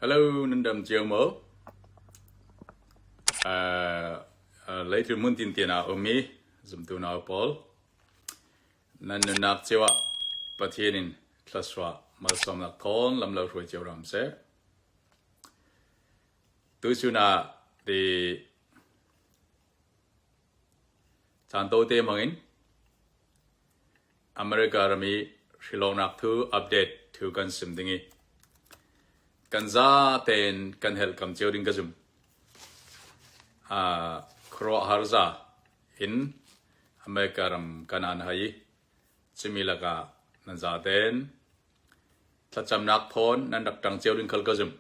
Hello, nandam chiều mơ. Lấy từ muốn tin tiền nào mi, dùng từ nào Paul. Nan nạc chiều bắt hiền class wa mal som nạc thon lam lâu rồi chiều ram se. Tu suna di chan to te mangin. America rami Shillong nak thu update thu kan sim dingi. Kan za ten kan hel kam chiều ding kazum. Kro harza in America ram kanan hai chimilaka nan za ten thacham nak thon nan dak tang chiều ding khal kazum.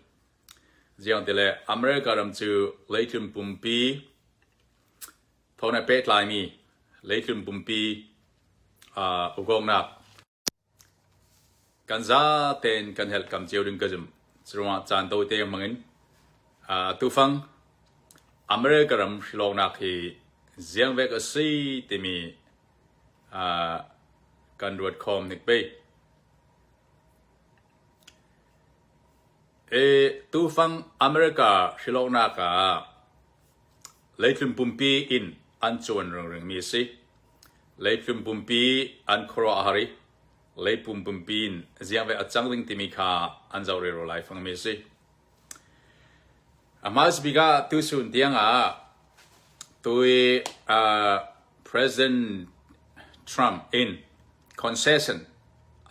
Jiang tele America ram chu leitum pumpi thona pet lai mi leitum pumpi ugong nak kan za ten kan hel kam chiều ding kazum. Serua chan to te mangin tu phang America ram Shillong nak hi ziang vek asi timi kan ruat khom nik pe tu phang America Shillong nak leitlum pumpi in an chuan reng mi si leitlum pumpi an khro hari lei pumpin ziang vek achang ding timi kha an zaw re ro lai phang mi si Amas biga tu sun tiang tui President Trump in concession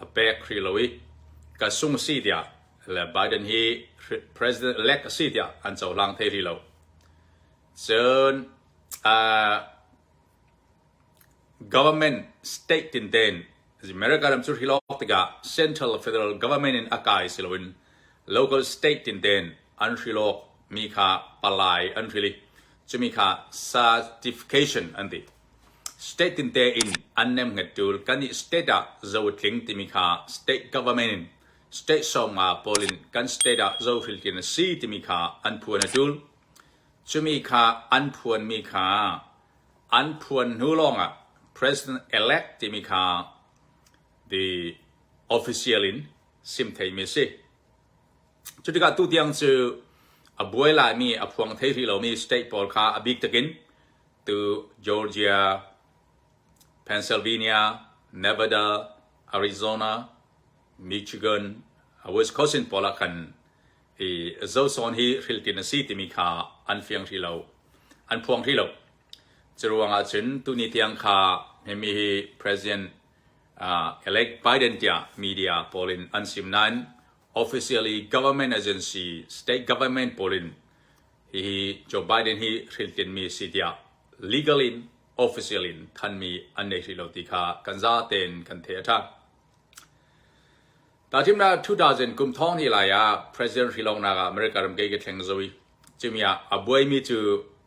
a back krilowi ka sung si dia le Biden hi President elect si dia an chaw lang thei rilo chon government state tin den America ram chu hilok tiga central federal government in akai silowin local state tin den an hilokมีค่าปลายอันที่จะมีค่า certification อันที่ state ตินเตอินอันนั้นเหตุจูลกันนี่ state อะจะวัดถึงที่มีค่า state government state ส่งมาพอลินกัน state อะจะวัดถึงซีที่มีค่าอันพวนจูลจะมีค่าอันพวนมีค่าอันพวนหูลองอะ president elect ที่มีค่า the official in ซิมเทมิสิจุดที่การตู้เตียงจะบวยลายมีพวงเทที่เรามีสเตทบอลคาบิ๊กตะกินตัวจอร์เจียเพนซิลเวเนียเนวาดาอาริโซนามิชิแกนวิสคอนซินบอลกันเจ้าส่วนที่ฟิลตินซีที่มีค่าอันเฟียงที่เราอันพวงที่เราจะรวงอาชินตัวนี้ที่ยังค่ามี President elect Biden ที่มีเดียบอลินอันซิมนั้นofficially government agency state government polin he Joe Biden he riltin mi sitia legally officially than mi anne rilotika kanza ten kan theatha ta timna 2000 kum thong hi la ya president Shillong na America ram ke theng zoi chimia aboi mi to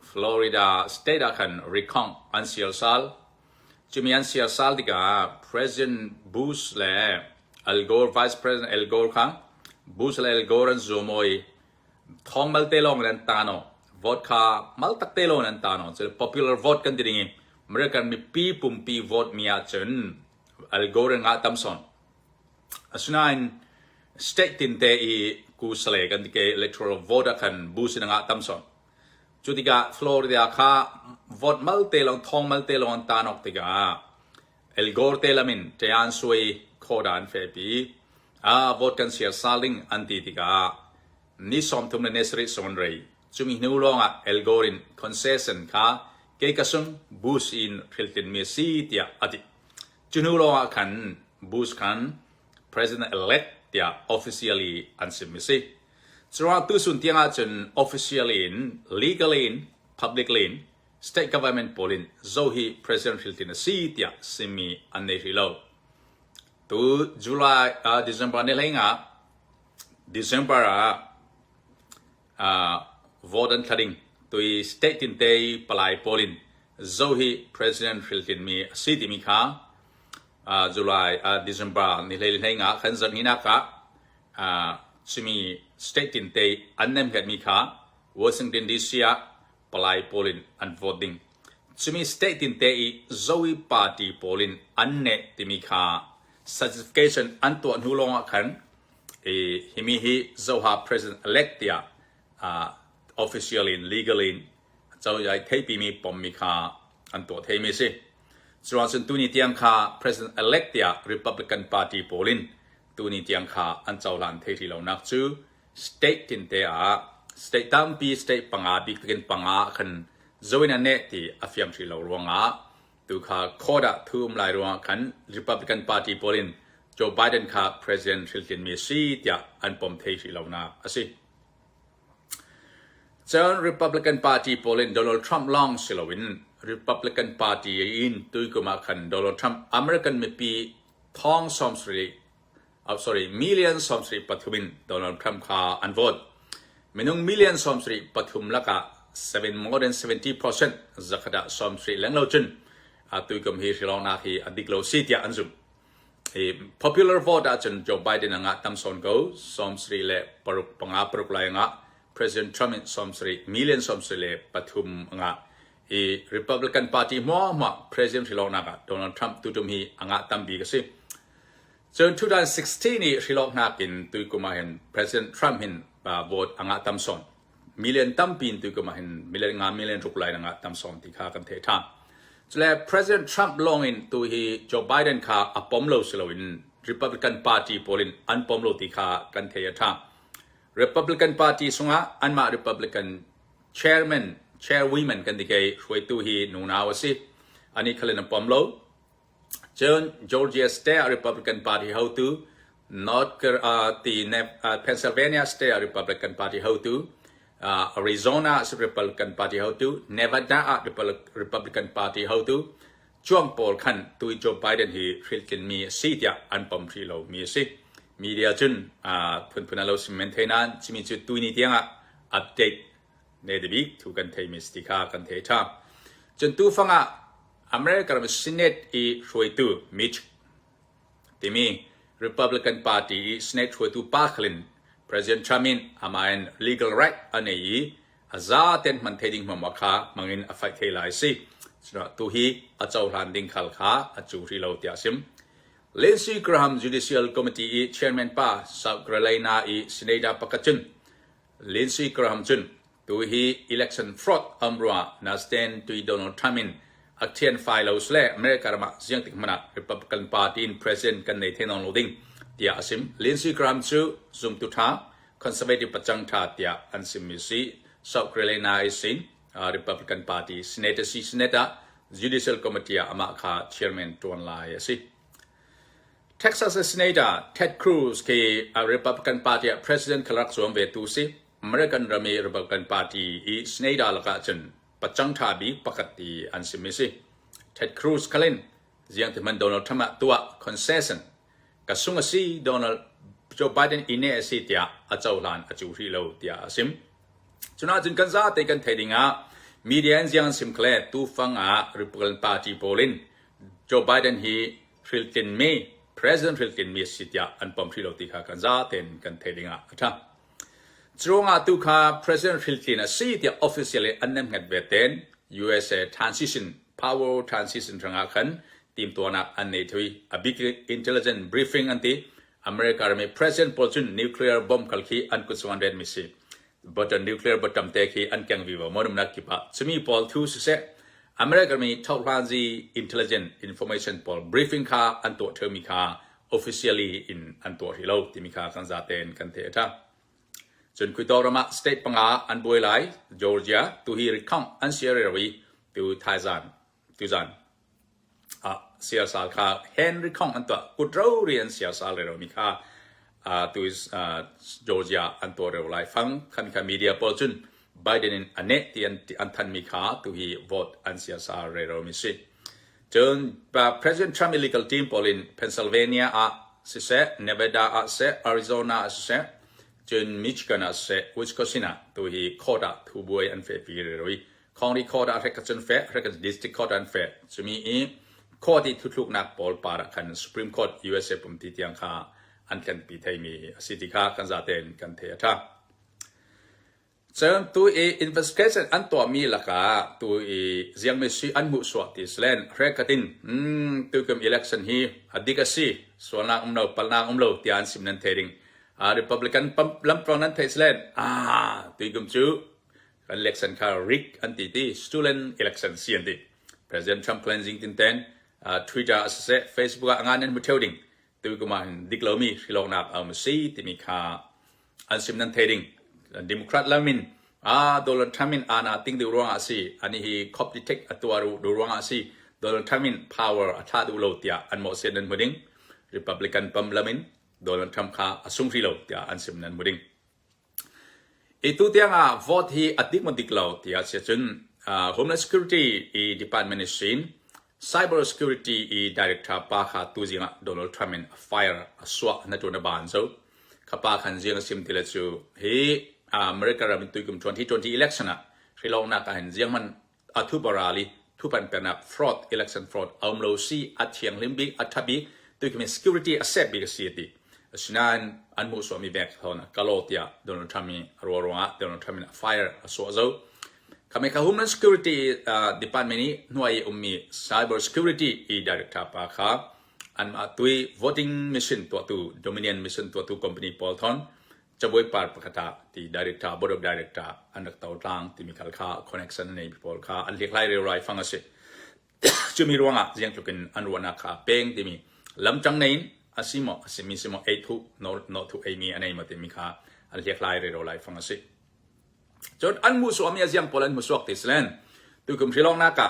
Florida state akan recount an sial sal chimian sial sal diga president Bush le Al Gore vice president Al Gore kha Bush le Goran Zomoy thong mal telong nan tano vote kha mal tak telong nan tano so popular vote kan ding American mi pi pumpi vote mia chen Al Goran nga tamson asunain state tin te I ku sale kan ke electoral vote kan Bush nga tamson chutika Florida kha vote mal telong thong mal telong tanok tiga Al Gore telamin te an sui khodan fe pi vote kan sia saling anti tiga ni som tum na nesri son rei chumi nulonga elgorin concession kha ke kasung boost in hilton me si tia ati chunulonga kan boost kan president elect tia officially ansimisi chura tu sun tianga chen officially in legally in publicly in state government polin zohi president hilton si tia simi anehilo tu July December ni lainga December vote cutting tu state in day palai polin zohi president Hilton mi city mi kha July December ni lainga khanzan hina ka chimi state in day annem gat mi kha Washington DC palai polin and voting chimi state in day zohi party polin anne ti mi kha certification an tuan hulong kan ฮิมิฮิเจ้าหา president elect เดียofficially legally เจ้าใหญ่เทปีมีปมมีค่าอันตัวเทมีสิส่วนส่วนตัวนี้เตียงค่า president elect เดีย Republican Party โพลินตัวนี้เตียงค่าอันเจ้าหลานเทที่เรานักจู state ทินเตีย state ตั้งปี state ปังอาบิกเป็นปังอาคันโจวินันเนที่อาฟิมที่เรารวงอาตัวค่าโคดะทุ่มลายรวงคัน Republican Party โพลินโจไบเดนค่า president ฮิลคินมีซีเตียอันปมเทที่เรานักอาสิเจ้า Republican Party โพลินโดนัลด์ทรัมป์ลองสิลวิน Republican Party อินตุยกุมาคันโดนัลด์ทรัมป์อเมริกันมีปีท้องสอมสรีmillion สอมสรีปัทุมินโดนัลด์ทรัมป์ค่าอันโหวตมินุง million สอมสรีปัทุมละกะmore than 70% จักรดาสอมสรีแหลงเราจุนตุยกุมฮีสิลองนักฮีอดีกเราซีเตียอันซุมpopular vote อาจารย์โจไบเดนงะตั้มสอนกูสอมสรีเล่ปรุกปังอาปรุกลายงะPresident Trump สมศรีmillion สมศรีเลยปฐุมงะRepublican Party มัว President ที่เราหนักDonald Trump ตุ่มฮีงะตั้มบีก็สิจน2016นี่ที่เราหนักกินตุยกุมาเห็น President Trump เห็นโหวตงะตั้มสอนmillion ตั้มปีนตุยกุมาเห็นmillion รุกลายงะตั้มสอนที่ข้ากันเทท่าจนแล้ว President Trump ลงอินตุย Joe Biden ข้าอปอมโลสิลวิน Republican Party โพลินอันปอมโลที่ข้ากันเทท่าRepublican Party สุงะอันมา Republican Chairwomen กันดีเกย์ช่วยตัวฮีนูนาวสิอันนี้เขาเรียกปอมโลจน Georgia State Republican Party เขาตัว North ที่ Pennsylvania State Republican Party เขาตัว Arizona Republican Party เขาตัว Nevada Republican Party เขาตัวช่วงโพลขันตัวโจไบเดนฮีฟิลกินมีซีเดียอันปอมที่เรามีสิมีเดียจุนพูนเราสิเมนเทนันจิมีจุดตัวนี้ที่อัปเดตในเดบิกทุกันเทมิสติกากันเทชาจนตัวฟังอเมริกันซีเนตอีช่วยตัวมิชที่มี Republican Party ซีเนตช่วยตัวปาร์คลิน President Trump อามาเป็น legal right อันนี้อาจารย์เต็นมันเทดิ้งมาว่าข้ามังอินอฟัยเทไลสิฉะนั้นตัวฮีอาจารย์รันดิ้งขัลข้าอาจูรีเราเตียซิมLindsey Graham Judicial Committee Chairman pa South Carolina Senator Pakachun Lindsey Graham chun tu hi election fraud amrua na stand tu Donald Trump in action file usle America ma siang tik mana Republican Party in president kan nei thenon loading tia asim Lindsey Graham chu zoom tu tha conservative pachang tha tia ansim mi si South Carolina sin Republican Party Senator Judicial Committee ama kha chairman ton lai asi Texas Senator Ted Cruz ke Republican Party President Kalak Suam Vetusi American Rami Republican Party Senator laka chen pachang thabi pakati ansimisi Ted Cruz kalin jiang teman Donald Trump tua concession kasunga si Donald Joe Biden ine si tia achaulan achuri lo tia asim chuna jin kanza te kan thedinga media jiang sim kle tu fanga Republican Party polin Joe Biden hi Hilton May President Hiltonมีสิทธิ์อันปมที่เราตีขากันซาเต็นกันเทดิงะท่าจงอาตุขา President Hiltonสิทธิ์ officially อันนั้นเกิดเวทเต็น USA transition power transition ทางอาคันทีมตัวนักอันนี้ที่ a big intelligence briefing อันที่อเมริกามี President ปอจุน nuclear bomb คัลคีอันกุศลเด่นมิสิบัตร nuclear บัตรจำเตคีอันแกงวิวมอดมนักกิปะจะมีพอลทูสเซอเมริกามีทอลานซี intelligence information poll briefing ค่าอันตัวเธอมีค่า officially in อันตัวที่เราที่มีค่ากันซาเตนกันเทท่าจนคุยต่อระมา state ปังอาอันบวยไหล Georgia ตัวฮีริคังอันเซียร์รีตัวไทยซันเสียสาลค่า Henry คังอันตัวกุดเราเรียนเสียสาลเรามีค่าตัวGeorgia อันตัวเราไหลฟังคันค่า media พอจุนBiden อันเนที่อันทันมีค่าตัวฮี vote อันเสียสาลเรามีสิจนPresident Trump legal team พอลิน Pennsylvania สิเซ Nevada สิ Arizona สิเซจน Michigan สิ Wisconsin ตัวฮี court ทูบวยอันเฟฟีเรอยของที่ court เรกันจนเฟเรกัน district court อันเฟจะมีcourt ที่ทุกนักบอลปาร์คัน Supreme Court USA ปุ่มที่ที่ยังค่าอันกันปีไทยมีสิทธิค่ากันจะเต็นกันเทียท่าเชิญตัวinvestigation อันตัวมีหลักตัวยังไม่ซีอันมุสวติสเลนเรกตินตัวกับ election ฮีอดีกสิส่วนนางเราปนางเราที่อันสิมนันเทริง Republican ลำปองนั้นเทสเลนตุยกุมจูelection ค่ะ rig อันตีที่ stolen election เสียนที่ President Trump cleansing ตินเต้นTwitter เส Facebook งานนั้นมุดเที่ยวดิ่งตุยกุมันดิกลามีที่ลงนับเอามาซีที่มีค่ะอันซิมนั้นเทดิ่ง Democrat แล้วมินโดนัลด์ทรัมป์อาณาติงดูรัวอาซีอันนี้คอปดิเทคตัวดูรัวอาซีโดนัลด์ทรัมป์ power อัฐาดูโลเตียอันหมดเสียนั้นมุดิ่ง Republican ปั๊มละมินโดนัลด์ทรัมป์ค่ะอสุงฟิโลเตียอันซิมนั้นมุดิ่งitu tiang vote hi adik modik lau tia sejun Homeland Security Department sin Cyber Security Director pa kha tu jinga Donald Trump fire aswa na tuna ban so khapa khan jinga sim tila chu hi America ram tu kum 2020 election Sri Lanka ka han jing man athu barali thu pan pena fraud election fraud amlo si athiang limbi athabi tu kum security asset bi si ti sinan an mu so mi back thona kalotia Donald Trump ro Donald Trump fire so zo kami ka Homeland Security Department ni nuai ummi Cyber Security Director pa kha an ma tui voting mission tu Dominion mission tu company Polton chaboi par pakata ti Director Board of Director anak tau tang ti mikal kha connection nei people kha an liklai re rai fangase chumi ruanga jiang tukin an ruana kha peng ti mi lamchang nei asimo asimisimo 8 no to amy anay matimi ka al hiaklai re ro lai fangasi jod an mu so mi aziam polan mu sok tislen tu kum shilong na ka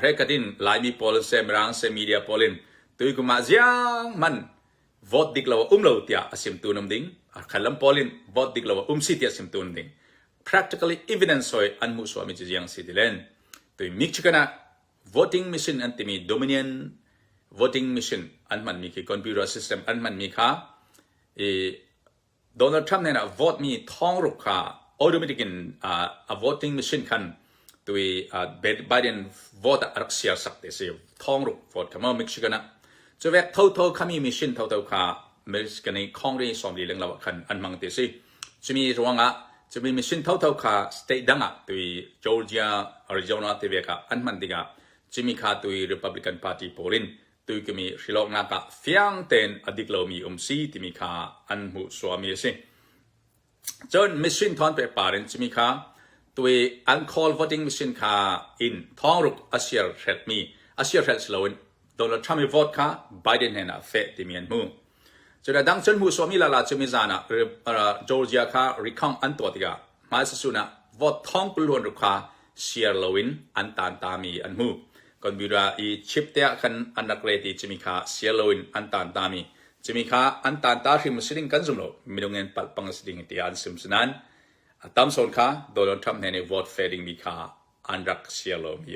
re kadin lai mi polan se mrang se media polin tu kum aziang man vote diklaw umlo tia asim tu nam ding khalam polin vote diklaw si tia asim tu nam ding practically evidence hoy an mu so mi jiang sidilen tu mikchikana voting machine antimi Dominion voting machine an man mi ki computer system an man mi kha Donald Trump ne na vote mi thong ruk kha automatic in a voting machine khan tui Biden vote araksya sakte se thong ruk vote kama Michigan so vek thau khami machine thau kha Michigan ni khongri somli leng law khan an mang te se chimi ruanga chimi machine thau kha state danga tui Georgia Arizona te veka an man diga chimi kha tui Republican Party polin tu kami Sri Lanka fiang ten adiklo mi si timi kha an mu swami se John machine thon pe parent timi kha tui an call voting machine kha in thongruk asier thret mi asier thret slowin Donald Trump vote kha Biden hena fe timi an mu chona dang chen mu swami la chimi zana Georgia kha recount an to tiga ma suna vote thong kulon ru kha sier lowin an tan ta mi an mu kon bira chip te kan anakreti chimika sieloin antan tami chimika antan ta hrim siring kan zumlo midungen pal pang siring ti an simsanan atam son kha Donald Trump ne vote fading mi kha anrak sielo mi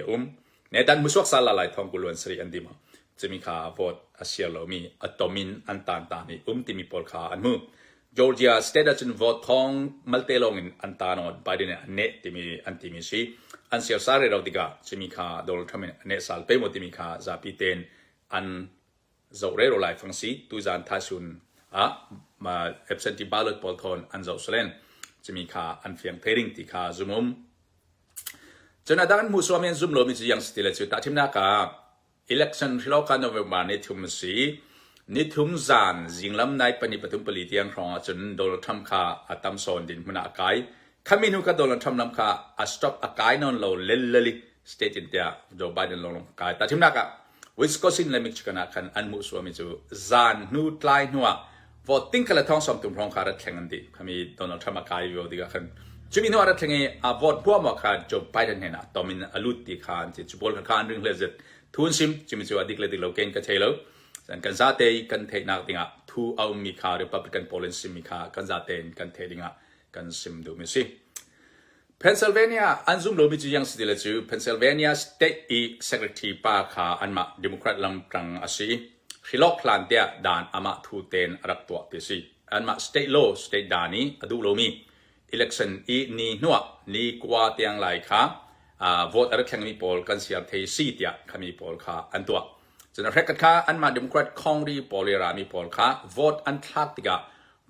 netan muswak sala lai thong kulon sri andima chimika vote asielo mi atomin antan tami timi pol kha anmu Georgia state achin vote thong maltelongin antanot Biden ne timi antimi si an siya sare raw diga chimika Donald Trump ne sal pe mo timika za piten an zaure ro lai fangsi tu zan thasun ma absentee ballot polthon an zaw slen chimika an fiang pairing ti kha zumum chona dan mu so men zum lo mi yang stile chu ta thimna ka election hiloka November ne thum si ni thum zan jinglam nai pani patum pali tiang rong chun Donald Trump kha atam son din muna kai Kaminu ka Donald Trump nam ka a stop a kai non lo lelali state in there Joe Biden lo kai ta thimna ka Wisconsin le Michigan kan an mu so mi chu zan nu tlai nuwa voting kala thong som tum rong kha ra thlengan di kami Donald Trump kai yo diga kan chumi no ra thlenge a vote bo ma kha Joe Biden hena tomin alut ti khan chi chubol khan ring lezet thun sim chimi chu adik le dik lo ken ka thelo san kan za te kan the na tinga thu au mi kha Republican policy mi kha kan za te kan the dinga kan sim du mi si Pennsylvania anzum lo mi chu yang sidile chu Pennsylvania State Secretary pa kha anma Democrat lam prang asi hilok plan dia dan ama thu ten arak to te si anma state law state dani adu lo mi election ni nuwa ni kwa tiang lai kha vote arak khang mi pol kan siar the si tia khami pol kha an to chana rekat kha anma Democrat khongri polera mi pol kha vote an thak tiga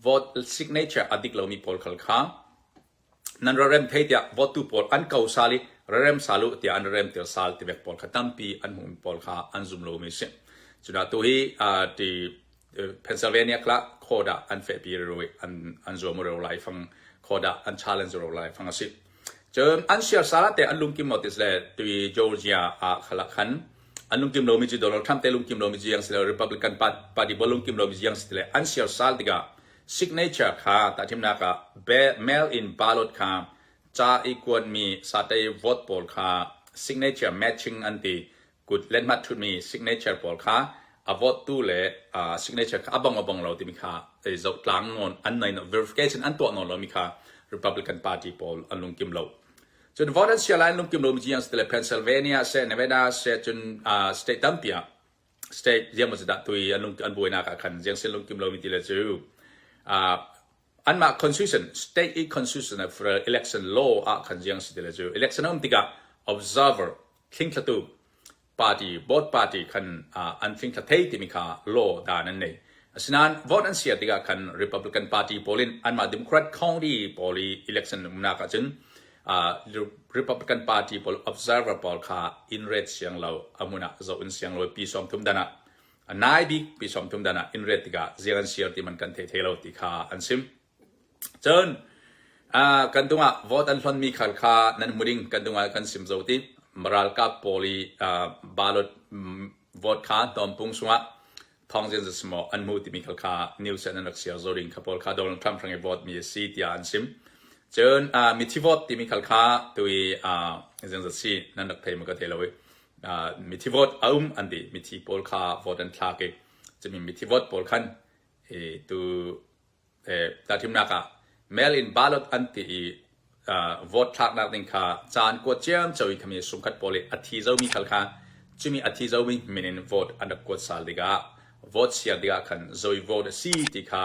vote signature adik lo mi pol khal kha nan rem thetia vote tu pol an kau sali rem salu tia an rem tir sal ti vek pol khatam pi an hum pol kha an zum lo mi se chuna to hi ti Pennsylvania คละโคดะอันเฟปีรวยอันโจมเราไลฟังโคดะอัน challenge เราไลฟังสิเจออันเชียร์สาระแต่อันลุงกิมหมดที่เลยตัวจอร์เจียขลักขันอันลุงกิมโรมิจิโดนัลด์ทรัมป์แต่ลุงกิมโรมิจิยังสิเลย Republican Party บอลลุงกิมโรมิจิยังสิเลยอันเชียร์สาระที่ก็ signature ค่ะแต่ทีมนักก็ mail in ballot ค่ะจะอีกวนมีสาธิต vote poll ค่ะ signature matching อันที่กุดเล่นมัดชุดมี signature poll ค่ะvote ตู้เลยsignature ค่ะบางเราที่มีค่ะจะกลางนนอันไหน verification อันตัวนนเรามีค่ะ Republican Party poll อันลุงกิมโรจน vote อันเชียร์ไลน์ลุงกิมโรมิจิยังสิเลย Pennsylvania เซนเนวดาเซจนstate ตั้มเปีย state ยังมันจะดัดตุยอันลุงอันบุยนักขันยังเซนลุงกิมโรมิจิเลยจูอันมา constitution state constitution for election law ขันยังสิเลยจู election อันที่ก็ observer ทิ้งขตุparty both party ขันอันทิ้งขตุที่มีค่ะ law ด้านนั้นเองฉะนั้น vote อันเสียที่ก็ขัน Republican Party polling อันมา Democrat County poll election นักจนRepublican Party poll observer poll ค่ะ in red เสียงเราอามุนะจะอุ่นเสียงเราปีสองทุ่มดานะนายบิ๊กปีสองทุ่มดานะ in red ที่ก็เสียงเสียที่มันกันเทเราที่ค่ะอันซิมจนกันตรงvote อันหล่นมีขัดขานั้นมุดิงกันตรงกันซิมจะที่มรัลกับ poll ballot vote ค่ะตอมปุ่งสวะทองเจนจะสมออันมูที่มีขัดขานิวเซนนักเสียจริงขับ poll ค่ะโดนทรัมป์ทางไอ้ vote มีซีที่อันซิมจนมิทิวอตที่มีขัดขาตัวเจนจะซีนั่นนักเทมันก็เทเรามิทิวอตอันดีมิทิ poll ค่ะ vote อันทลากจะมีมิทิวอต poll ขันตัวแต่ทีมนักmail in ballot อันที่vote ทลากนักดิ้งค่ะจานกวดเจียมจะวิคมีสมคัด poll อาทิตย์จะมีขัดขาจะมีอาทิตย์จะมีมินิ vote อันดับกวดสาลดีกา vote เสียดีกาขันจะวิ vote ซีที่ค่ะ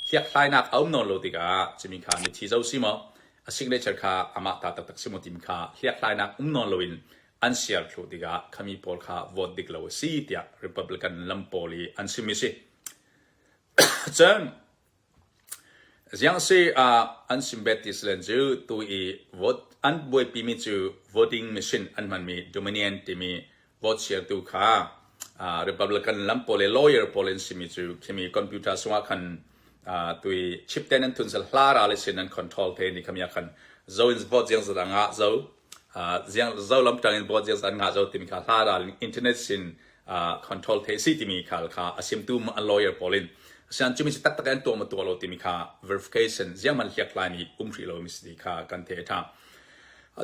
เรียกลายนักนนโลดีกาจะมีค่ะมิทิจะซีมsignature ค่ะอามาตัดสิมติมค่ะเรียกลายนักนนโลอินอันเสียร์โลดีกาขมี poll ค่ะ vote ดีกลาวซีที่ Republican ลัม poll อันซิมิสิจนยังสิอันซิมเบติสเลนจูตัวvote อันบุยปีมิจู voting machine อันมันมี Dominion ที่มี vote share ตัวค่ะ Republican ลัม poll lawyer poll ซิมิจูที่มีคอมพิวเตอร์สว่าคันตัวชิปเตนันทุนสลาราเลสินันคอนโทรลเทนี่ขมีคันโจอินส์บอดยังจะดังอ่ะโจลัมตังอินบอดยังจะดังอ่ะโจที่มีค่ะลาราอินเทอร์เน็ตสินคอนโทรลเทสิที่มีค่ะอาศิมตุมอัน lawyer pollฉันจะมีสตัดกันตัวมาตัวเราที่มีค่ะ verification ยังมันเรียกลายนี้ฟรีเรามีสิค่ะกันเทท่า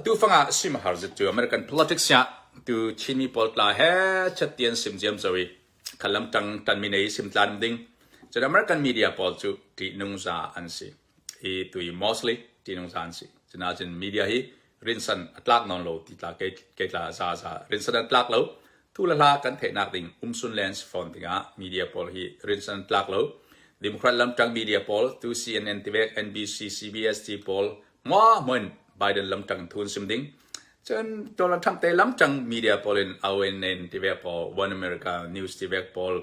ตัวฟังสิมหาร์จตัว American politics เนี่ยตัวชิมี poll ลาเฮชัดเจนสิมเจียมจะวิขลังตันมีในสิมตันดิ้งจะ American media poll จุที่นุ่งซาอันสิตัว mostly ที่นุ่งซาอันสิจะน่าจะ media ฮีรินสันอัตลักษณ์นอนโลที่ตาเกลาซารินสันอัตลักษณ์เราทุลลากันเทนักดิ้งสุนเลนส์ฟอนต์が media poll ฮีรินสันอัตลักษณ์เรา Democrat ลำจัง media poll ตัว CNN TV NBC CBS T poll มั่วเหมือน Biden ลำจังทุนซิมดิ้งจนโดนทำเตะลำจัง media poll ใน ONN TV poll One America News TV poll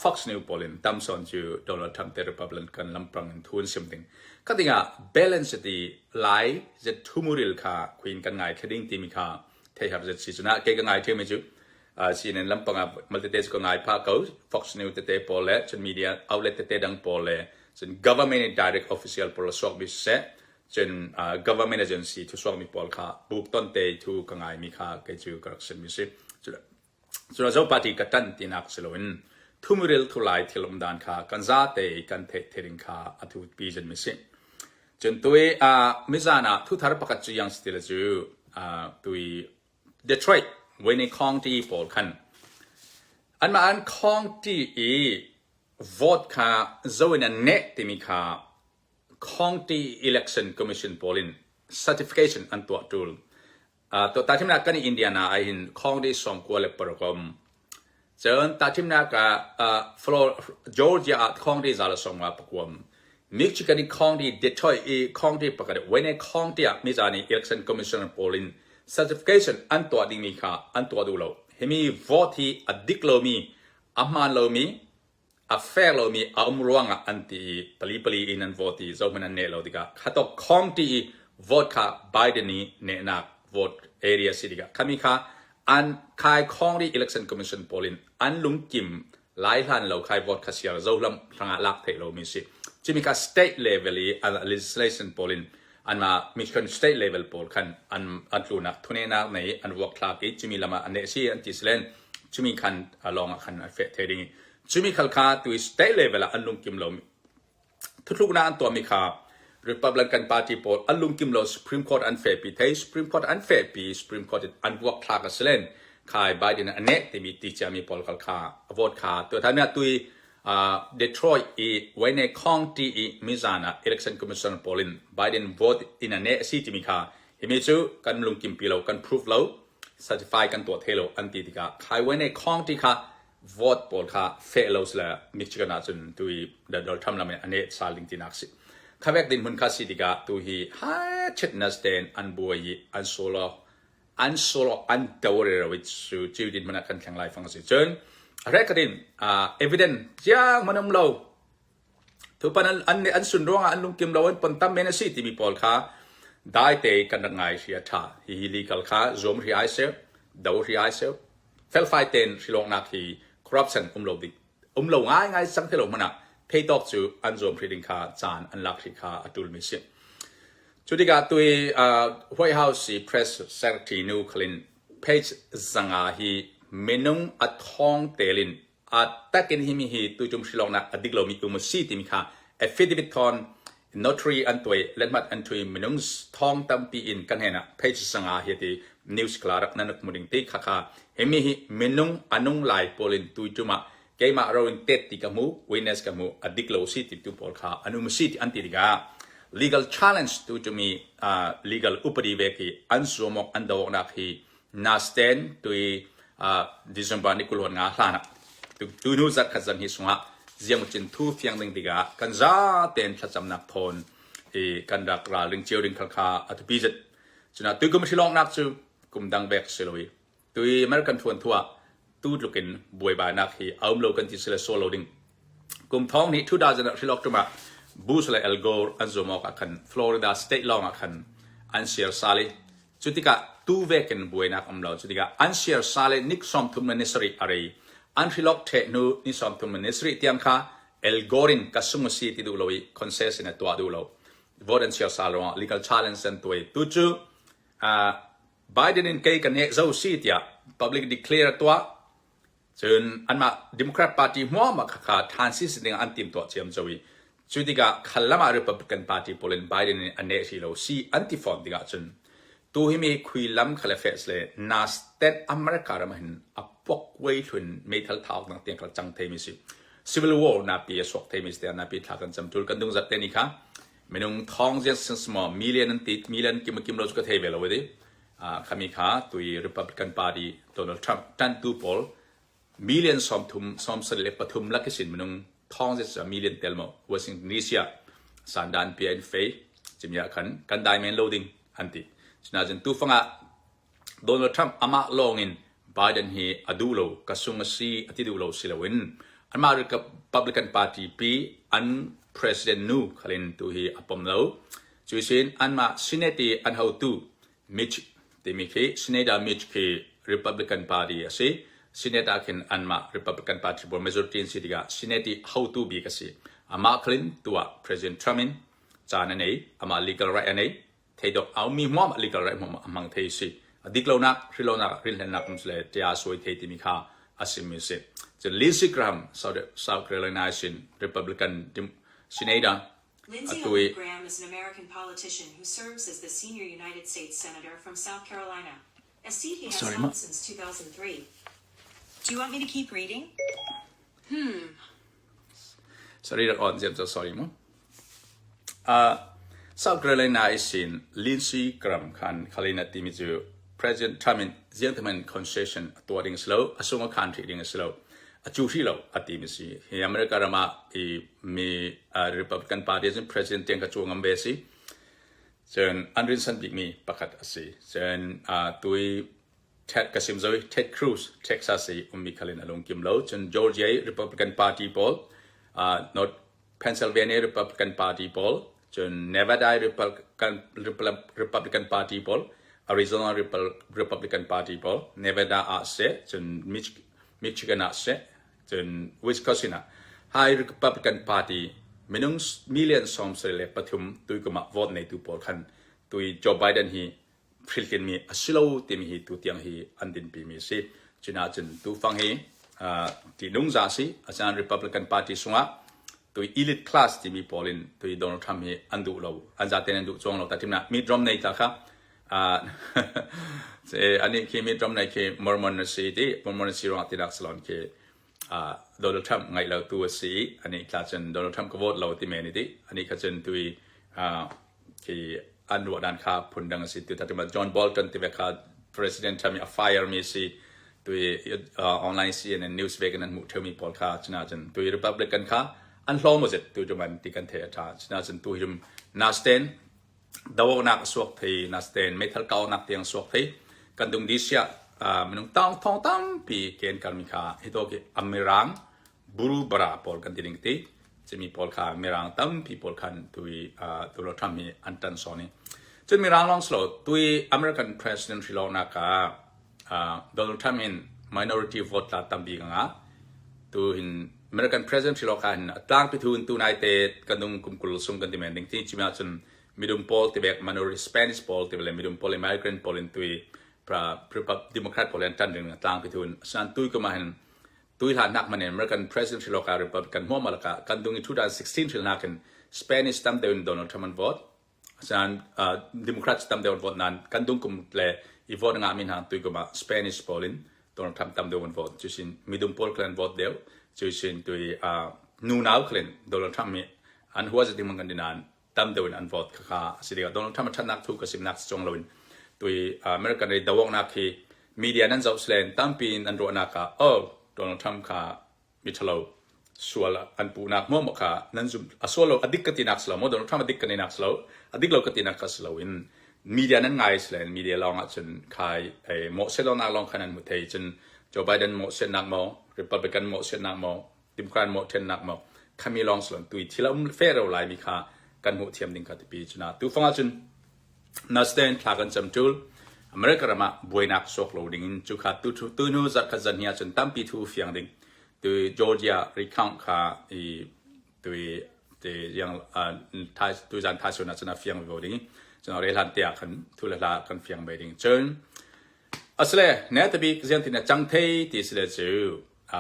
Fox News poll ตั้มสอนจูโดนทำเตะ Republican ลำจังทุนซิมดิ้งก็ติงะ balance ที่ไล่จะทุ่มริลค่ะคุยกันง่ายแค่ดิ้งที่มีค่ะเทียบจะสิจุนะเกี่ยกันง่ายเท่าไหร่จูCNN ลำพังมัลติเทสก็ง่ายพาเขา Fox News เตะโพลจน media outlet เตะดังโพลจน government direct official โพลสวกบิเศษจน government agency ทุกสวกมีโพลค่ะบุกต้นเตะทุกง่ายมีค่ะเกี่ยวกับการมิสิจุดเราจะปฏิกัตันที่นักสิลวินทุ่มเร็วทุลายที่ลมดานค่ะกันซาเตะกันเทริงค่ะอัตุปีจันมิสิจนตัวมิจานะทุกทารปักจุยังสติลจูตัว Detroit Winning County poll คันอันมาอัน County vote ค่ะจะวินันเนติมีค่ะ County Election Commission polling certification อันตัวจูลตัวตาทิมนักกันในอินเดียนาไอหิน County สองกัวเล็บประกอบเจอตาทิมนักGeorgia County จะละสองมาประกอบMichigan County Detroit County ประกอบ Winning County มิจานี Election Commission polling certification อันตัวดิ้งมีค่ะอันตัวดูเราเฮมี vote ที่อดิกเรามีอามันเรามีaffair เรามีอารุงอันที่ปลีอินัน vote ที่จะมันนั่นเราดีกว่าข้าตัว county vote ค่ะ Biden นี่เนี่ยนัก vote area สิดีกว่าข้ามีค่ะอัน county election commission polling อันลุงกิม หลายท่านเราใครวอดขัดเสียเราลำทางลักเทเรามีสิจะมีการ state level อัน legislation พอลินอันมามีคน state level พอลคันอันรู้นักทุนเองนักในอันวอกคลากิจะมีละมาอันเนซี่อันที่เลนจะมีคันลองคันเฟเทดิ้งจะมีขัลคาตัว state level อันลุงกิมเราทุกๆนั้นตัวมีค่า Republican Party พอลอันลุงกิมเรา Supreme Court อันเฟปีเท Supreme Court อันเฟปี Supreme Court อันวอกคลากัสเลนขายไบเดนอันเนตที่มีที่จะมีพอลขัลคาวอดขาตัวท่านเนี่ยตัวเดโทรยต์ไว้ในข้องที่มิซานะ election commission พอลินไบเดนโหวตอินอันเนซี่ที่มีค่าเฮมิจูกันลุงกิมปีเรากัน proof เรา certify กันตัวเทโลอันที่ที่ค่าขายไว้ในข้องที่ค่า vote พอลค่าเฟลเราสละมิชิกันอาจจะตัวเดลทำละเมอันเนตซาลิงที่นักสิข้าเวกดินมุนคาสิที่ค่าตัวฮีฮาเช็ดนัสเดนอันบัวยีอันโซโลอันเตอร์เรวิชจูดินมันกันแข่งไลฟ์ฟังสิเชิญเรื่องกันevidence ยังมันเราทุกปันอันสุนทรอันลุงกิมเราอันปนตั้มเมนสิที่มีพอลค่าได้เตะกันดังไงเสียท่าฮีลีกัลค่าโจมรีไอเซลดาวรีไอเซลเฟลไฟเทนสิลงนักฮีคอร์รัปชันเราดิเราง่ายสังเกตเรามันอะเพย์ตอกจูอันโจมรีดิงค่าจานอันลักที่ค่าอัตุลมิสิจุดที่การตัวWhite House Press Secretary นูคลินเพจสังอาฮีเมนุงอัดท้องเตลินอัดตักเนหิมิฮีตัวจุ่มสิลองนักอดีกเรามีอุมสีที่มีค่าเอฟฟิดิบิทอนนอตรีอันตัวเลนมัดอันตัวเมนุงท้องตั้มปีอินกันเห็นนะเพจสังอาฮีที่นิวส์คลาร์กนั่นนักมุดิงตีค่าเฮมิฮีเมนุงอันุงไลโพลินตัวจุ่มเกมาเราอินเตติกามูวินเนสกามูอดีกเราสีที่ตัวพอลค่าอันอุมสีที่อันที่ดีกาlegal challenge to me legal upadi veki ansomok andawok nakhi nasten to December ni kulon nga hlana tu nu zat khazan hi sunga ziang chin thu fiang ding diga kanza ten thacham nak thon kan dak ra ling chiu ding khalkha atu bizet chuna tu kum shilong nak chu kum dang bek seloi tu American thuan thua tu lukin buai ba nak hi aum lo kan ti sele solo ding kum thong ni 2000 shilok tumaบูสเลเอลโกร์อันโซมอกอันฟลอริดาสเตทลองอันเชียร์ซาลีจุดที่กะตูเวกันบุยนักอำลาจุดที่กะอันเชียร์ซาลีนิกซอมทุมเนสริอะไรอันฟิล็อกเทนูนิซอมทุมเนสริที่อันค่ะเอลโกรินกัสซุงซีที่ดูเราอีคอนเซสในตัวดูเราวอร์ดอันเชียร์ซาลีว่า legal challenge อันตัวตุจูไบเดนเกย์กันเนี่ยเจ้าซีที่ public declare ตัวจนอันมา Democrat Party มัวมาขาดทานซิสเดงอันติมตัวเจียมจวีจุดที่กะขัลละมา Republican Party พอลินไบเดนอันเนชิโลซีอันติฟอนที่กะจนตัวที่มีคุยล้ำขัลเฟสเลยนาสเตนอเมริกาเราเห็นอัปปกไว้ทุนเมทัลทาวน์ต่างๆกระจังเทมิสิ Civil War นาปีสกเทมิสเตียนาปีทากันจำจุลกันดุงจัดเตนิค่ะเมนุงทองเจสันสมอมิลเลียนติดมิลเลียนกิมโลจุกเทเวลเอาไว้ดิขามีค่ะตัว Republican Party โดนัลด์ทรัมป์ตันตูพอลมิลเลียนสอมสเลปทุมลักษิณเมนุงท้องจะมีเลียนเตลโมวอชิงตันดีเซียสันดานเปียนเฟย์จิมยาขันกันได้เมนโลดิ้งอันที่ฉะนั้นตัวฟังโดนัลด์ทรัมป์อามาลองอินไบเดนฮีอดูโลกสุงซีอติดูโลสิลวินอันมาริกับ Republican Party ปีอัน President นูขลินตัวฮีอัปมโลจุดสิ้นอันมาซินเนตีอันเขาตูมิชที่มีคีซินเนตามิชคี Republican Party อ่ะสิSenate akin anma Republican Party bo majority in sitiga Senate how to be kasi ama klin tua President Trumpin chana nei ama legal right anei theidok au mi mom legal right mom amang thei si adiklona rilona rilna kumsle tia soi thei timi kha asimi se the Lindsey Graham South Carolina sin Republican Senator Lindsey Graham is an American politician who serves as the senior United States Senator from South Carolina, a seat he has held since 2003. Do you want me to keep reading? Sorry that on James sorry mo. South Carolina is in Lindsey Graham kan kalina timizu President Trump gentleman concession towards slow asung country ding slow a chushi lo atimisi he America rama me Republican Party President teng ka chuang ambesi chen Andrew San big me pakat asi chen tui Ted Kasimzoi, Ted Cruz, Texas, Kalina Long Kim Lo, and Georgia Republican Party poll, not Pennsylvania Republican Party poll, Nevada Republican Party poll, Arizona Republican Party poll, Nevada Ase, Michigan Ase, จนวิสคอสินะไฮริพับลิกันพาร์ตี้ไม่นุ่งมิลเลียนสอมเสเลปฐุมตุยก็มาโหวตในตัวปอลคันตุยโจไบเดนฮีพริลกันมีอสิโลติมีฮีตุเตียงฮีอันดินปีมีสิจีน่าจนตัวฟังฮีที่นุ่งจ่าสิอาจารย์ริพับลิกันพาร์ตี้สงะตัวอีลิทคลาสที่มีปอลินตัวโดนัลด์ทรัมป์ฮีอันดูเราอันจะเต็นดูจงเราแต่ทีนั้นมีดรอมในตาครับอันนี้คือมีดรอมในคือมอร์มอนซีที่มอร์มอนซีรองติดักสลอนคือโดนัลด์ทรัมป์ไงเราตัวสีอันนี้ข้าจนโดนัลด์ทรัมป์ก็โหวตเราที่เมนิตี้อันนี้ข้าจนตัวคืออันดูด้านข้าผลดังสิตัวที่มาจอห์นบอลตันที่เวก้า president ทำมีfire มีสิตัวออนไลน์ CNN news เวกันนั้นมุดเทอมีพอลข้าชนะจนตัว Republican ข้าอันล้อมหมดตัวจมันที่กันเทท่าชนะจนตัวยุ่มนาสเตนดาวนักสวกที่นาสเตนไม่ทัลเก้านักเตียงสวกที่กันตรงดิเซียมันต้องท้องตั้มปีเกณฑ์การมีค่าฮิโตกิอเมรังบูรุบราพอลกันที่ดิ่งที่จะมีพอลค่าอเมรังตั้มปีพอลคันตัวเราทำมีอันตันสอนี่จนมีรังลองสโลตัวอเมริกันประธานาธิบดีเรานักโดนัลด์ทรัมป์ minority vote ละตั้มปีกันตัวอเมริกันประธานาธิบดีเรากันตั้งไปทุนตัวนายเตะกันตรงกลุ่มกุลสมกันที่มันดิ่งที่จิมาจนมิดมพอลที่แบบ minority Spanish พอลที่แบบมิดมพอล American พอลตัวพระดิโมแครตพอลตันดึงต่างไปทุนฉันตุยก็มาเห็นตุยหลานนักมันเนี่ยอเมริกันประธานาธิบดีเราการริพับลิกันหัวมาละกันตรงนี้2016ที่นักกัน Spanish ตั้มเดินโดนัลด์ทรัมป์โหวตฉันดิโมแครตตั้มเดินโหวตนั้นกันตรงกลุ่มเลยอีโหวตงามินหางตุยก็มา Spanish พอลินโดนัลด์ทรัมป์ตั้มเดินโหวตจุดสินมิดมพอลคลันโหวตเดียวจุดสินตุยนูนาวคลันโดนัลด์ทรัมป์มีอันหัวจะดิ้งมันกันดินานตั้มเดินอันโหวตข้าสิเดียวโดนัลด์ทรัมป์ชันนักทุกข์กับสิบนักจงลวินตัวอเมริกันในดาวนักที่มีเดียนั้นจะแสดงตั้งปีนั้นรู้นักโดนัลด์ทรัมป์ข้ามิทลาวส่วนอันปูนักมั่วข้านั้นจุดส่วนเราอดีตกันที่นักสลาวโดนัลด์ทรัมป์อดีตกันที่นักสลาวอดีตเรากันที่นักสลาวินมีเดียนั้นไงแสดงมีเดียลองจนขายหมดเส้นนักลองขนาดมุทัยจนโจไบเดนหมดเส้นนักมั่วริพับลิกันหมดเส้นนักมั่วดิโมแครตหมดเส้นนักมั่วข้ามีลองสลาวตัวที่เราเฟรเราไล่มีข้ากันหัวเทียมดิ่งกันที่ปีจนะตัวฟังจนนัสเดนทากันจำจุลอเมริกามาบวยนักสกโลดิ่งจุขัดตัวนู้จัดขจันเฮียจนตั้มปีทูเฟียงดิ่งตัวจอร์เจียริคังข้าตัวยังตัวจันทายส่วนนั้นจะน่าเฟียงไปดิ่งจนเราเรียนเตียกันทุเลลากันเฟียงไปดิ่งจนอัศเลยเนี่ยที่บีเรื่องที่เนี่ยจังเทที่สุดจู่อ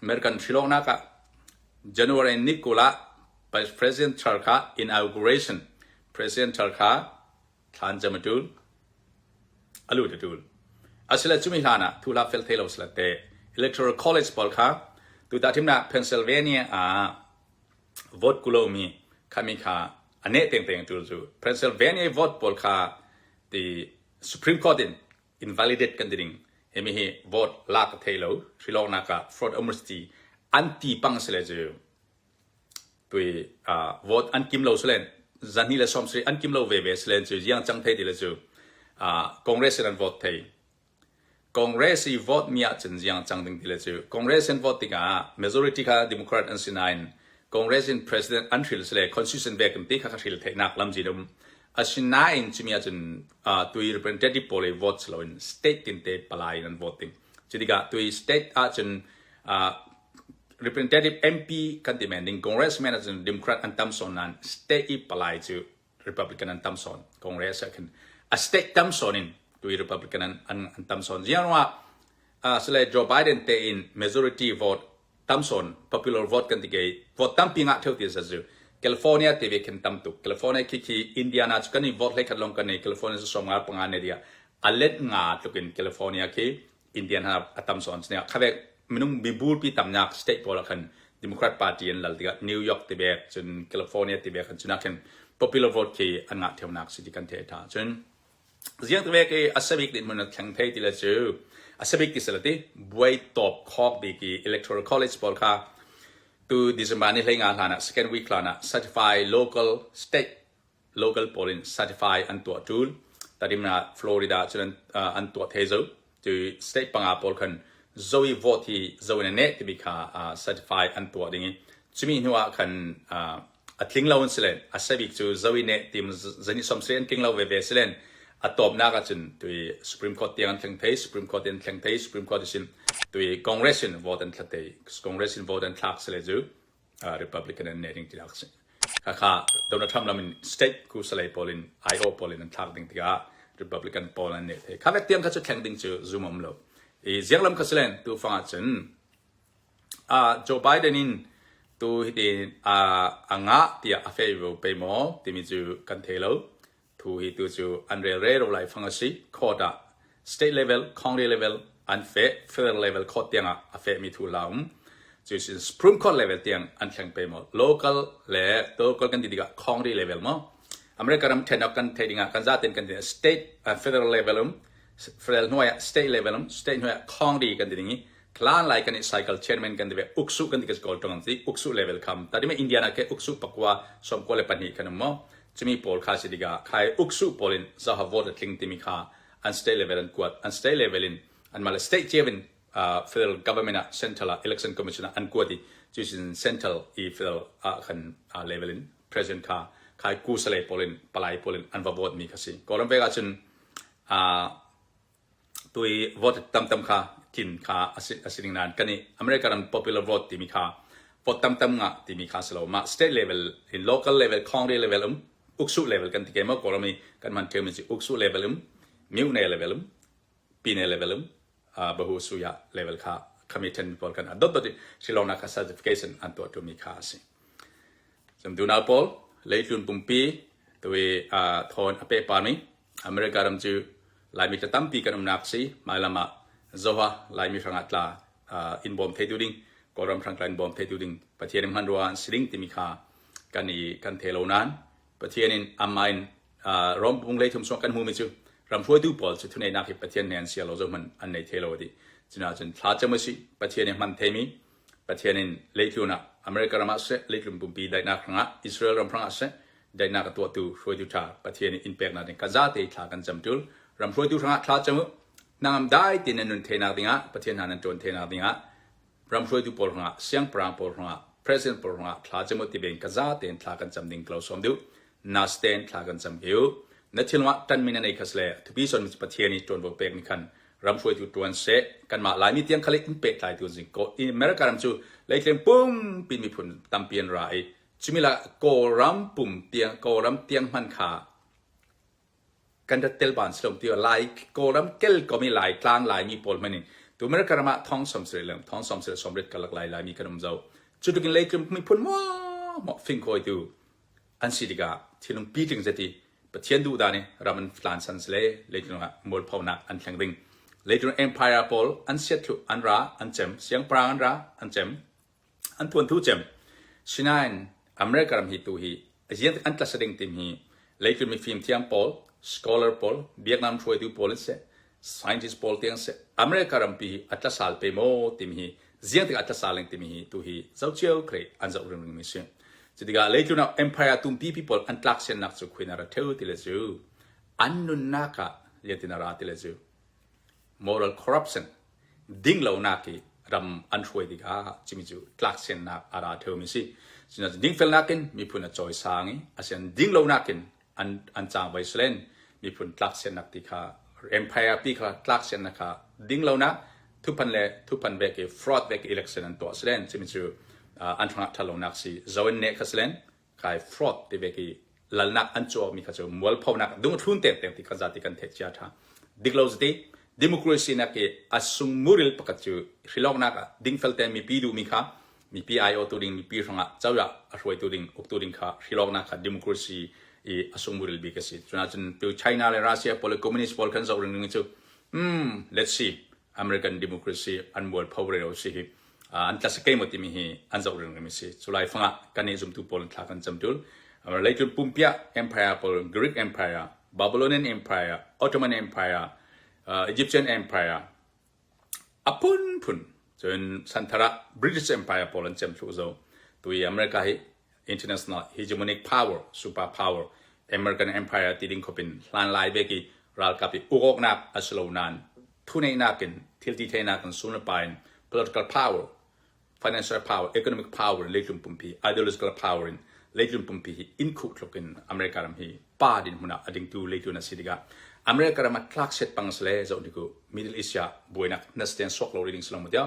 เมริกันชิลล์นักJanuary นิโคลาPresident Turkey inauguration President Turkey ท่านจะมาดูอลูจะดูอาศัยจุดมีฐานะทุลาเฟลเทลส์ละเต Electoral College บอลค่ะตัวที่นั่น Pennsylvania vote กุลมีขามีค่ะอันนี้เต็งจู่ Pennsylvania vote บอลค่ะที่ Supreme Court invalidate กันดิ่งเห็นไหมฮะ vote ลากเทลล์ชิลล์นัก fraud amnesty anti ปังเสลจู่ตัวvote อันกิมโลสเลนจันนี่ละสมศรีอันกิมโลเวเวสเลนจู่ยังจังเทดีละจู่Congress นั้น vote เท Congress อี vote มีอาจจะยังจังดึงดีละจู่ Congress นั้น vote ติกา majority ค่ะ Democrat อันสินายน Congress นั้น President อันทริลสเล constitution เวกันที่ข้าทริลเทนักลำจีดมอันสินายนจะมีอาจจะตัว representative พอเลย vote สลวิน state ตินเตปลายนั้น voting จะดีกาตัว state อาจจะrepresentative MP กันที่มันดิ่ง Congressman อาจจะ Democrat อันตั้มสอนนั้น state ปลายจู่ Republican อันตั้มสอน Congress กันstate ตั้มสอนินตัว Republican อันตั้มสอนยังว่าสเลโจไบเดนเตอิน majority vote ตั้มสอน popular vote กันที่เกี่ย vote ตั้มปีงะเท่าที่จะจู่ California ที่เวกันตั้มตุก California คิด Indiana จุกันนี่ vote เล็กขัดลงกันนี่ California จะส่งงานปังงานเนี่ยอันเล็กงาตุกิน California คิด Indiana ตั้มสอนเนี่ยเขาเวมันนุ่งบิบูลปีตั้มนัก state พอละกัน Democrat Party อันหลังที่ก็ New York ที่เวกจน California ที่เวกกันจุนักกัน popular vote คิดอันงะเท่านักสิที่กันเทท่าจนเรื่องตัวเองอาศัยดิมันแข่งเทที่ละจู่อาศัยที่สุดที่บวยตบคอกดีกี electoral college บอลค่ะตัวดิสมานี่เลยงานหลานะ second week หลานะ certify local state local polling certify อันตัวจูลแต่ดิมันฟลอริดาจนอันตัวเทซูตัว state ปังอาพอลคัน zoe vote ที่ zoe นั่นเองที่มีค่ะcertify อันตัวดิ่งจะมีหัวคันทิ้งเราสิเลนอาศัยจู่ zoe เนี่ยทีมจะนี่สมเสร็จทิ้งเราเวเวสิเลน อัตบนักจนตัว Supreme Court เตียงแข่งเท Supreme Court เตียงแข่งเท Supreme Court สินตัว Congress สิน vote อันทัดเท Congress สิน vote อันทักเสเลยจู Republican อันเนี่ยดิ้งที่ทักสิข้าโดนัลด์ทรัมป์ลำมิน state กูเสเลยพอลิน I.O. พอลินอันทักดิ้งที่ข้า Republican พอลันเนี่ยข้าเวกเตียงข้าจะแข่งดิ้งจู zoom อมโลเสียงลำข้าเสเลยตัวฟังจนโจไบเดนินตัวที่อ่างะที่อาเฟย์ไปหมอที่มีจูกันเทโลตัวที่ตัวจูอันเร่เราไล่ฟังสิข้อดา state level county level อันเฟ federal level ข้อเตียงอาเฟมีทุลาจูสิ Supreme Court level เตียงอันแข่งไปหมอ local และ local กันดีกับ county level มั้งอเมริกาเราเทนกันเทดิ้งกันจะเต็นกันดี state federal level federal หน่วย state level state หน่วย county กันดีนี้คลานไล่กันใน cycle chairman กันดีแบบอุกสุกันดีกับ gold ตรงนั้นสิอุกสุ level คำแต่ที่ไม่อินเดียนะแค่อุกสุปักว่าสมควรเลยปัญหากันมั้งจะมีโพลค่าสิดีกับใครอุกสุโพลินจะหา vote ทิ้งที่มีค่าอัน state level อันกวดอัน state level อันมาเลย state chairman federal government central election commission อันกวดที่จุดสิ central federal คันlevel president ค่าใครกู้สเลยโพลินปลายโพลินอันว่า vote มีค่าสิก็เริ่มไปกันจนตัว vote ตั้มค่ากินค่าสิ่งนั้นกันนี่อเมริกัน popular vote ที่มีค่า vote ตั้มงะที่มีค่าสโลมา state level in local level county level อุกสุ level กันที่เกี่ยวกับก็เริ่มมีกันมันเกี่ยวกับอุกสุ level มิวเน level ปีเน level บหูสุยา level ค่า commitment พอลกันดดสิลองนัก certification อันตัวมีค่าสิสมดุลเอาพอลเลยจุนปุ่มปีตัวทอนอเปปาร์มีอเมริกาดำจูลายมีจะตั้มปีกันนักสิมาละมาZoha ลายมีฟังอัตลาอินบอมเทดูดิ้งก็รำฟังการบอมเทดูดิ้งประเทศมันรัวสิ่งที่มีค่ากันนี้กันเทโลนั้นประเทศนี้อามาอินรอมบุงเลยทุ่มส่งกันหูมิจูรำช่วยดูบอลสุดทุนในนักประเทศนี้เสียโลจมันอันในเทโลดีจีน่าจนท้าจำไม่สิประเทศนี้มันเทมีประเทศนี้เลยทุนอเมริการำเสเลยทุนปุ่มปีได้นักฟังอิสราเอลรำฟังเสได้นักตัวตูช่วยดูท่าประเทศนี้อินเปกนั่นเองกันจะได้ท่ากันจำจุลรำช่วยดูฟังท้าจำนางได้ที่นั่นนุ่นเทนาดิงะประเทศนั้นจนเทนาดิงะรำช่วยดูพอลงะเสียงปรางพอลงะ president พอลงะท้าจำที่เป็นกันจะได้ท่ากันจำดิ่งกล่าวสมดูนัสเตนท่ากันจำเกี่ยวนัทชิลวะตันมินันเอกสเลทุบีส่วนมิประเทศนี้จนบอกเปกนิคันรำช่วยดูตัวเสกกันมาหลายมีเตียงเขาเลยอินเปกหลายตัวจริงก็อเมริการำชูเลยเตียงปุ่มปีนมีผลตั้มเปลี่ยนไรชิมิละโกรำปุ่มเตียงโกรำเตียงมันขากันจะเตลบานสลมที่ว่าลายโกรำเกลก็มีลายกลางลายมีโพลมันนี่ตัวอเมริการมาท้องสมเสร็จเลยท้องสมเสร็จสมเร็จกันหลากหลายมีขนมเจ้าจุดกินเลยจึงมีผลว่าหมอฟิงคอยดูอันสิดีกาที่ลงปีถึงจะที่ประเทศดูดานี่รามันฟลานซันส์เลยจึงว่าโมลพาวนักอันแข็งดิ่งเลยจึงเอ็มพายร์โพลอันเสียทุอันราอันเจมเสียงปรางอันราอันเจมอันทวนทุเจมชินัยอเมริการมีตัวฮียังอันตัดสินทีมฮีเลยจึงมีฟิล์มเทียมโพลscholar poll เวียดนามช่วยดู poll เส scientist poll เตียงเสอเมริการัมปีอัตราสาลเปโมติมฮีเจียงที่อัตราสาลติมฮีตัวฮีเจ้าเจ้าเครอันเจ้าเรื่องมิเชนจุดที่กาเลยจุดนั้น empire ตุ่มปี people อันลักษณะนักสุขวินาราเทวติเลจูอันนุนนักเยตินาราติเลจู moral corruption ดิ้งเหล่านักที่รำอันช่วยดีกาจิมิจูลักษณะอาราเทวมิสิฉะนั้นดิ้งเฟลนักินมีพูนจอยสางีอาเซียนดิ้งเหล่านักินอันจางไว้เสร็จมีผลลักษณะที่ค่ะ empire ปีค่ะลักษณะค่ะดิ้งเรานะทุกพันเบกfraud เบก election อันตัวเสร็จจะมีจู่อันทางทะลุนักสิจะวันนี้ค่ะเสร็จใคร fraud ที่เบกลัลนักอันจัวมีค่ะจู่มัวพาวนักดูมันทุนเต็มที่ค่ะจะที่กันเทคเจ้าท่าดิ้งเราสิdemocracy นักอัศมุริลปะกับจู่ฮิลอกนักดิ้งเฟลเตมีปีดูมีค่ะมี PIO ตัวดิ้งมีปีทางเจ้าอะช่วยตัวดิ้งอุกตัวดิ้งค่ะฮิลอกนัก democracy asumuril bikasi. Junajun pi China le Russia pole communist pole kan zawring ningitu. Let's see American democracy and world power ro si antla sa kay motimi hi an zawring nimisi. Sulai fanga kanizum tu pole tlakan jamtul. Later Pumpia Empire pole Greek Empire, Babylonian Empire, Ottoman Empire, Egyptian Empire. Apun pun jun santara British Empire pole jam chuzo. Tu America hi international hegemonic power superpower American Empire ที่ดิ้งเขาเป็นลานลายเบกีรัลกับอุกอกนักอัศโลนันทุนในนักกันทิลติเทนักกันสุนทรภัย political power financial power economic power เล็กลุ่มปุ่มพี ideological power เล็กลุ่มปุ่มพีอินคุกลกินอเมริกาลำฮี ป้าดินมุนะอดิงตูเลยตัวนัสิดิกาอเมริกามาคลักเซตปังสเลจะอุดิกูมิดเดิลอีสยาบวยนักนัสเตนสอกเราลีดิ้งสลามมุดยา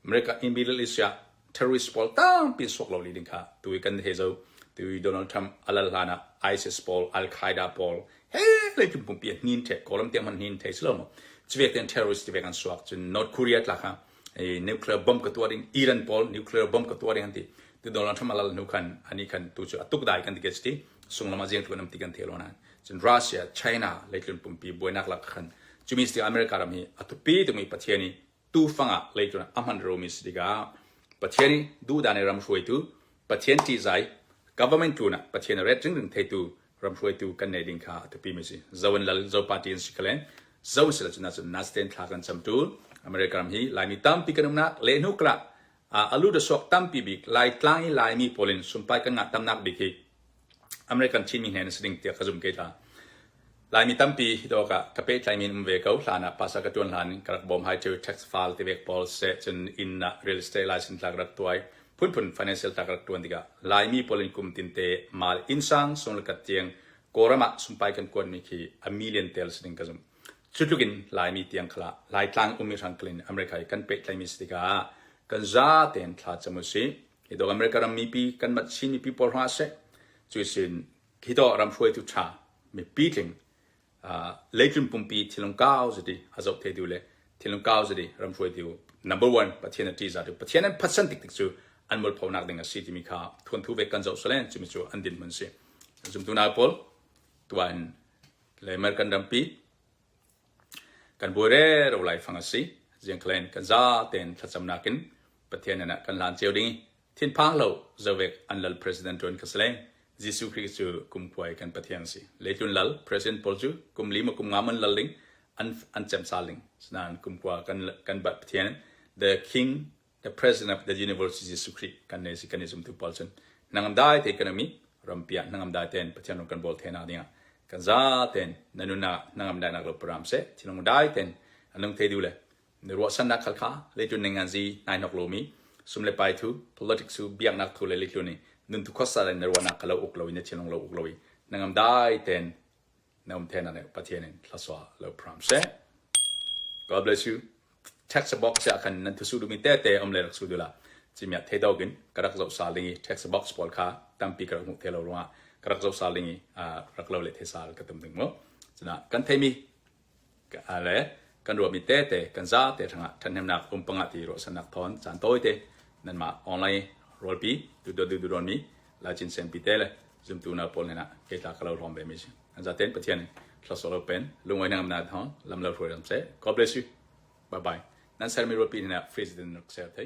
อเมริกาอินมิดเดิลอีสยาเทอร์ริสปอลตั้งปีสอกเราลีดิ้งค่ะตัวกันเฮโซตัวโดนัลด์ทรัมป์อัลลานาไอซิสปอลอัลไคดาปอลเฮ้เลยจุ่มปุ่มเปียนินเทคอลัมเตียมันนินเทสลามชีวิตเป็นเทอร์ริสต์ชีวิตกันสวกจนนอร์ทเกาหลีตละค่ะนิวเคลียร์บอมกับตัวดิ้งอิรันปอลนิวเคลียร์บอมกับตัวดิ้งอันที่ตัวโดนัลด์ทรัมป์อัลลานุคันอันนี้คันตัวจุดตุกได้กันที่เกสตี้ส่งลมาเจียงตัวน้ำติกันเทโลนั้นจนรัสเซียไชน่าเลยจุ่มปุ่มปีบวยนักลักขันจุมิสติอเมริกาเรามีอัตุปีตรงนี้ประเทศนี้ตู้ฟังอ่ะเลยจุดอามันโรมิสติกาประเทศนี้ดูดานในรำช่วยตัวประเทศที่ใจ government ตัวน่ะประเทศนั้นเรื่องหนึ่งเทตัวรำช่วยตัวกันในดิ่งค่ะอัตุปีมิสิเจ้าวันละเจ้าปาร์ตี้สิกเลนเจ้าสิละจุดนั้นจุดนัสเตนทากันจำตัวอเมริกาเรามีลายมีตั้มปีกันนักเลนุกละอาลูดสอกตั้มปีบิกลายกลางลายมีโพลินสุนไปกันงัดตั้มนักบิกอเมริกันชินมีเห็นสิ่งที่เขาจุ่มเกล้าลายมีตั้มปีที่ตัวกับเป้ลายมีเวกเอาหลานะภาษากระตุ้นหลานกระบอมไฮเจอร์แท็กซ์ฟาลที่เวกบอลเซจนอินนะเรียลสเตทไลเซนส์ตากระตัวพุ่น financial ตากระตัวนี่ก็ลายมีโพลินคุมตินเตมาลอินซังส่งลกัดเตียงโกรมาสุนไปกันกวนมีคี1 million เทลสิ่งก็จุ่มชุดลุกินลายมีเตียงขลาลายกลางมีรังกลินอเมริกากันเป้ลายมีสติกากันซาเตนทลาจมุสีที่ตัวอเมริกามีปีกันมัดชินมีปีพอร์ฮาเซจุดสินที่ตัวรำช่วยทุกชามีปีถึงเล็กจนปุ่มปีที่ลงก้าวจะดีอาจจะเทดูเลยที่ลงก้าวจะดีรำช่วยดู number one ประเทศนั้นที่จะดูประเทศนั้นพัฒนาติดจูอันบอลพอนักดึงอาศัยที่มีค่าทวนทุเวกันจะเอาเสลนจะมีจูอันดินมันสิจุดตัวนาพอลตัวอันเลยเมื่อกันรำปีกันบัวเร่เราไล่ฟังอาศัยยังเคลนกันจ้าเต็นทัศจำนักินประเทศนั้นกันหลานเจียวดิ้งทิ้งพังเราจะเวกอันลัลประธานจวนกัสเลงยิสุคริสต์กุมป่วยกันประเทศนั้นสิเลจุนลัลประธานพอลจูกุมลิมกุมงามันลัลลิงอันเจมซาลิงสนานกุมป่วยกันบัดประเทศนั้น the king the president of the universe ยิสุคริสต์กันเนี่ยสิกันเนี่ยสมทุพอลชันนังได้เทกันมีรัมเปียนังได้เต็นประเทศนั้นกันบอลเทนาดิ่งกันจ้าเต็นนั่นน่ะนังได้นักลบพรามเสที่นังได้เต็นอันนั้นเทดูเลยในรัวสันนักขลาเลจุนในงานซีนายนักโลมีสมเลไปทู politics เบียงนักทุเลลิกลุนี่นุ่นทุกข้อสารในรัวนักขลาอุกลวินเชนงลาอุกลวินังได้เต็นนังเทนั่นเนี่ยประเทศนี้ลาสวาเลพรามเซ God bless you text box จะกันนั่นทุสุดูมีเตะอมเลรักสุดุละจิมีเทดอกินกระดักเราสาลิง text box พอลค่ะตั้มปีกระมุกเทลรัวกระดักเราสาลิงรักเราเลเทสาลกระตุ้มดึงมั้งฉะนั้นกันเทมีอะไรกันรวมมีเตะกันซาเตะทั้งทันเห็นนักปังอาทิตย์รสนักทอนจานโต้เตะนั่นมาออนไลน์รอลปีดูรอนมีลาจินเซนปีเตะเลยจุ่มตัวนักพอลเนี่ยนะเกี่ยวกับเราทำแบบนี้อันจะเต้นประเทศนี้เราสโลเป็นลุงไว้นั่งนาทอนลำเราช่วยลำเซ่ God bless you bye bye นั่นเซอร์มีรอลปีเนี่ยฟรีสเดนนักเสียเตะ